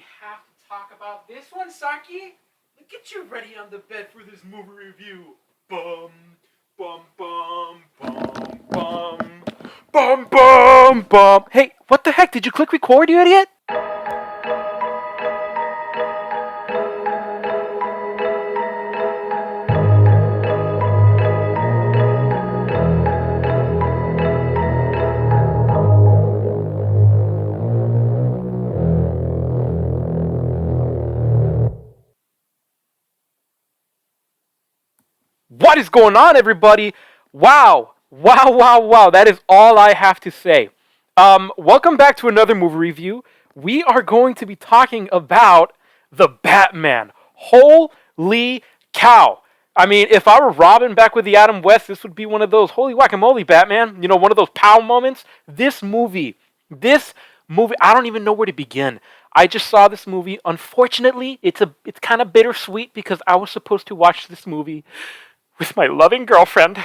we have to talk about this one, Saki. Get you ready on the bed for this movie review. Bum, bum, bum, bum, bum. Bum, bum, bum. Hey, what the heck? Did you click record, you idiot? What is going on, everybody? Wow. Wow, wow, wow. That is all I have to say. Welcome back to another movie review. We are going to be talking about the Batman. Holy cow. I mean, if I were Robin back with the Adam West, this would be one of those holy guacamole, Batman. You know, one of those pow moments. This movie, I don't even know where to begin. I just saw this movie. Unfortunately, it's kind of bittersweet because I was supposed to watch this movie with my loving girlfriend,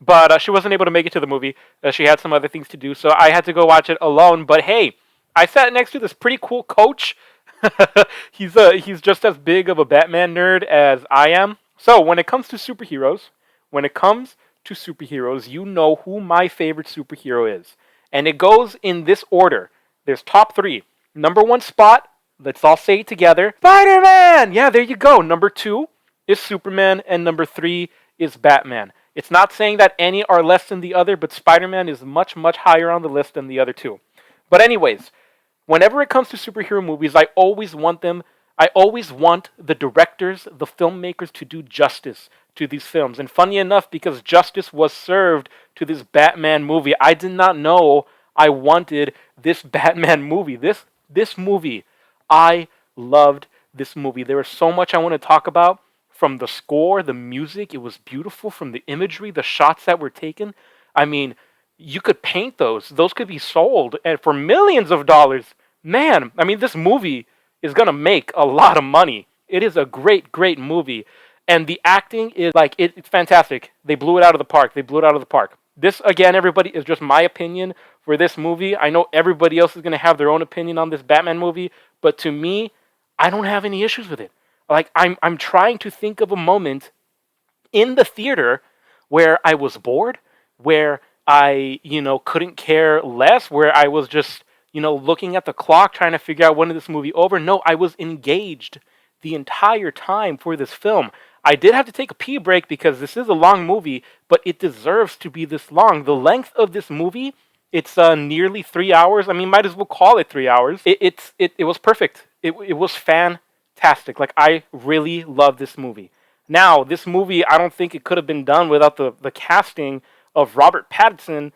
but she wasn't able to make it to the movie. She had some other things to do, so I had to go watch it alone. But hey, I sat next to this pretty cool coach. He's just as big of a Batman nerd as I am. So when it comes to superheroes, you know who my favorite superhero is, and it goes in this order. There's top three. Number one spot. Let's all say it together. Spider-Man. Yeah, there you go. Number two is Superman, and number three is Batman. It's not saying that any are less than the other, but Spider-Man is much, much higher on the list than the other two. But anyways, whenever it comes to superhero movies, I always want the directors, the filmmakers to do justice to these films. And funny enough, because justice was served to this Batman movie, I did not know I wanted this Batman movie. This movie, I loved this movie. There was so much I want to talk about. From the score, the music, it was beautiful. From the imagery, the shots that were taken. I mean, you could paint those. Those could be sold and for millions of dollars. Man, I mean, this movie is going to make a lot of money. It is a great, great movie. And the acting is it's fantastic. They blew it out of the park. This, again, everybody, is just my opinion for this movie. I know everybody else is going to have their own opinion on this Batman movie. But to me, I don't have any issues with it. I'm trying to think of a moment in the theater where I was bored, where I, couldn't care less, where I was just, looking at the clock trying to figure out when is this movie over. No, I was engaged the entire time for this film. I did have to take a pee break because this is a long movie, but it deserves to be this long. The length of this movie, it's nearly 3 hours. I mean, might as well call it 3 hours. It was perfect. It was fantastic. I really love this movie. Now, this movie, I don't think it could have been done without the casting of Robert Pattinson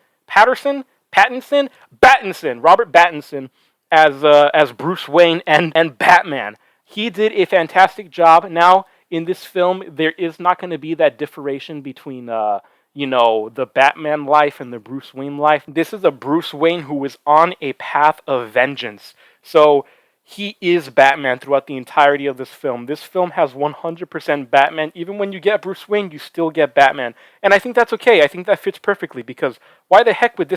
as Bruce Wayne and Batman. He did a fantastic job. Now, in this film, there is not going to be that differentiation between the Batman life and the Bruce Wayne life. This is a Bruce Wayne who is on a path of vengeance. So he is Batman throughout the entirety of this film. This film has 100% Batman. Even when you get Bruce Wayne, you still get Batman. And I think that's okay. I think that fits perfectly because why the heck would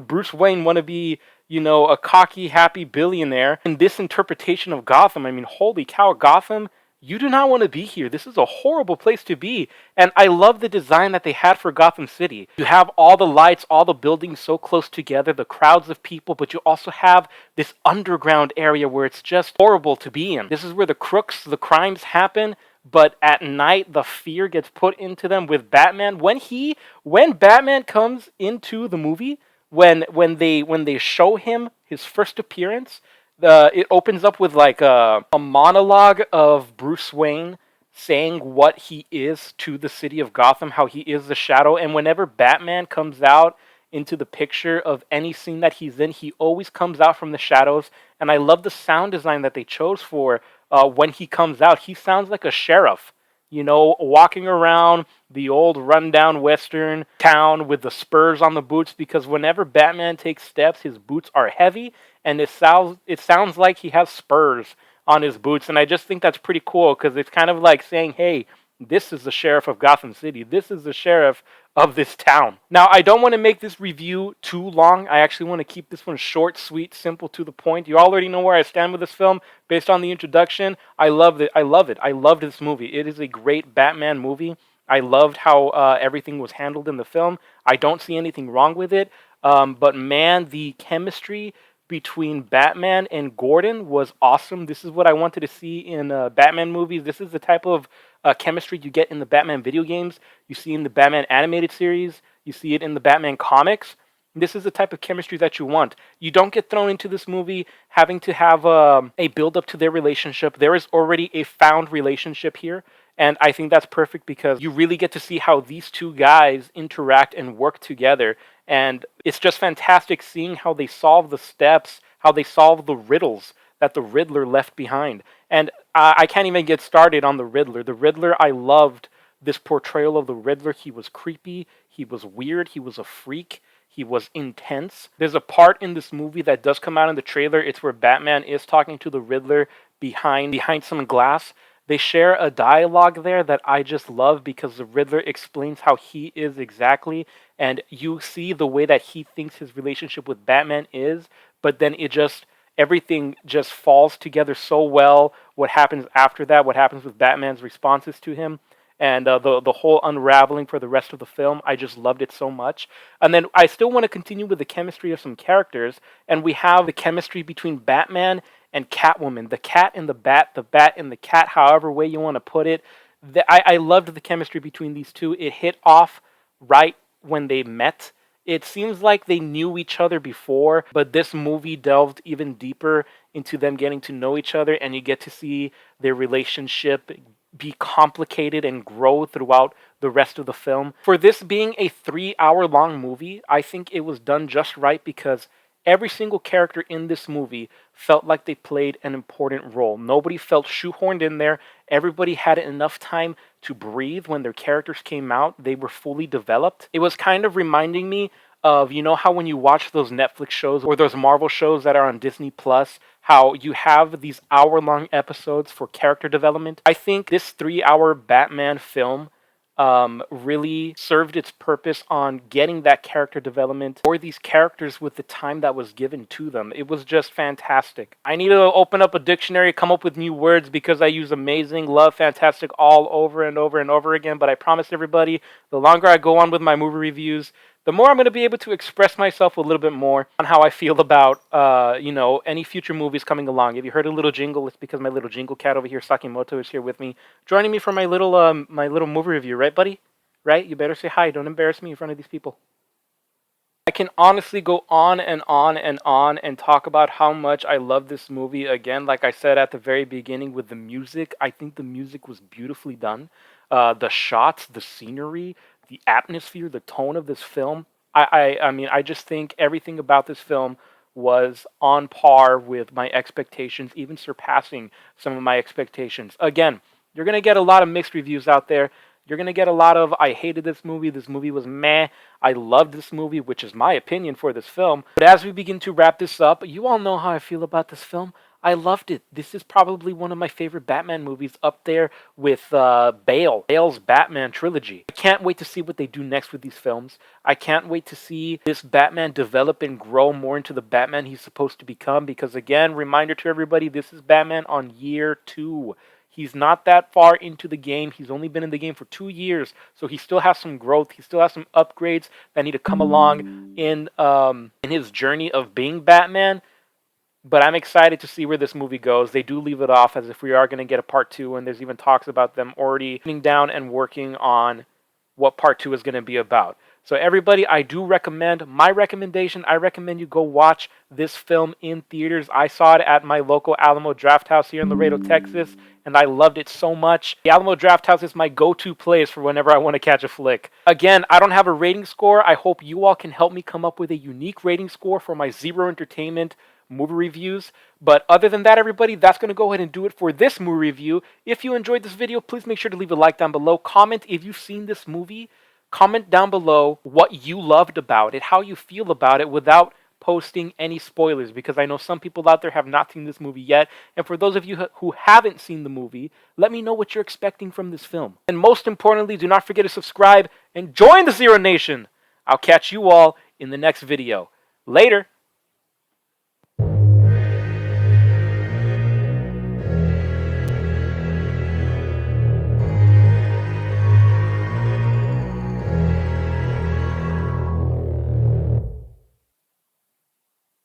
Bruce Wayne want to be, a cocky, happy billionaire? In this interpretation of Gotham, I mean, holy cow, Gotham, you do not want to be here. This is a horrible place to be. And I love the design that they had for Gotham City. You have all the lights, all the buildings so close together, the crowds of people, but you also have this underground area where it's just horrible to be in. This is where the crooks, the crimes happen, but at night the fear gets put into them with Batman. When Batman comes into the movie, when they show him his first appearance, it opens up with a monologue of Bruce Wayne saying what he is to the city of Gotham, how he is the Shadow. And whenever Batman comes out into the picture of any scene that he's in, he always comes out from the shadows. And I love the sound design that they chose for when he comes out. He sounds like a sheriff, walking around the old rundown western town with the spurs on the boots, because whenever Batman takes steps, his boots are heavy, and it sounds like he has spurs on his boots. And I just think that's pretty cool, because it's kind of like saying, hey, this is the sheriff of Gotham City. This is the sheriff of this town. Now, I don't want to make this review too long. I actually want to keep this one short, sweet, simple, to the point. You already know where I stand with this film based on the introduction. I love it. I love it. I loved this movie. It is a great Batman movie. I loved how everything was handled in the film. I don't see anything wrong with it. But man, the chemistry between Batman and Gordon was awesome. This is what I wanted to see in Batman movies. This is the type of chemistry you get in the Batman video games. You see in the Batman animated series. You see it in the Batman comics. This is the type of chemistry that you want. You don't get thrown into this movie having to have a build-up to their relationship. There is already a found relationship here. And I think that's perfect because you really get to see how these two guys interact and work together. And it's just fantastic seeing how they solve the steps, how they solve the riddles that the Riddler left behind. And I can't even get started on the Riddler. The Riddler, I loved this portrayal of the Riddler. He was creepy, he was weird, he was a freak, he was intense. There's a part in this movie that does come out in the trailer. It's where Batman is talking to the Riddler behind some glass. They share a dialogue there that I just love because the Riddler explains how he is exactly, and you see the way that he thinks his relationship with Batman is, but then everything just falls together so well. What happens after that, what happens with Batman's responses to him, and the whole unraveling for the rest of the film, I just loved it so much. And then I still want to continue with the chemistry of some characters, and we have the chemistry between Batman and Catwoman, the cat and the bat and the cat, however way you want to put it. I loved the chemistry between these two. It hit off right when they met. It seems like they knew each other before, but this movie delved even deeper into them getting to know each other, and you get to see their relationship be complicated and grow throughout the rest of the film. For this being a 3-hour-long movie, I think it was done just right because every single character in this movie felt like they played an important role. Nobody felt shoehorned in there. Everybody had enough time to breathe when their characters came out. They were fully developed. It was kind of reminding me of, you know how when you watch those Netflix shows or those Marvel shows that are on Disney Plus, how you have these hour-long episodes for character development. I think this 3-hour Batman film really served its purpose on getting that character development for these characters with the time that was given to them. It was just fantastic. I need to open up a dictionary, come up with new words because I use amazing, love, fantastic all over and over and over again. But I promise everybody, the longer I go on with my movie reviews, the more I'm going to be able to express myself a little bit more on how I feel about, any future movies coming along. If you heard a little jingle, it's because my little jingle cat over here, Sakimoto, is here with me, joining me for my little movie review, right, buddy? Right? You better say hi. Don't embarrass me in front of these people. I can honestly go on and on and on and talk about how much I love this movie. Again, like I said at the very beginning with the music, I think the music was beautifully done. The shots, the scenery, the atmosphere, the tone of this film. I just think everything about this film was on par with my expectations, even surpassing some of my expectations. Again, you're going to get a lot of mixed reviews out there. You're going to get a lot of, I hated this movie was meh, I loved this movie, which is my opinion for this film. But as we begin to wrap this up, you all know how I feel about this film. I loved it. This is probably one of my favorite Batman movies, up there with Bale's Batman trilogy. I can't wait to see what they do next with these films. I can't wait to see this Batman develop and grow more into the Batman he's supposed to become, because again, reminder to everybody, this is Batman on year 2. He's not that far into the game. He's only been in the game for 2 years, so he still has some growth. He still has some upgrades that need to come along in his journey of being Batman. But I'm excited to see where this movie goes. They do leave it off as if we are going to get a part 2, and there's even talks about them already sitting down and working on what part 2 is going to be about. So everybody, I do recommend, my recommendation, I recommend you go watch this film in theaters. I saw it at my local Alamo Drafthouse here in Laredo, Texas, and I loved it so much. The Alamo Drafthouse is my go-to place for whenever I want to catch a flick. Again, I don't have a rating score. I hope you all can help me come up with a unique rating score for my Zero Entertainment movie reviews. But other than that, everybody, that's going to go ahead and do it for this movie review. If you enjoyed this video, please make sure to leave a like down below. Comment if you've seen this movie. Comment down below what you loved about it, how you feel about it, without posting any spoilers because I know some people out there have not seen this movie yet. And for those of you who haven't seen the movie, let me know what you're expecting from this film. And most importantly, do not forget to subscribe and join the Zero Nation. I'll catch you all in the next video. Later.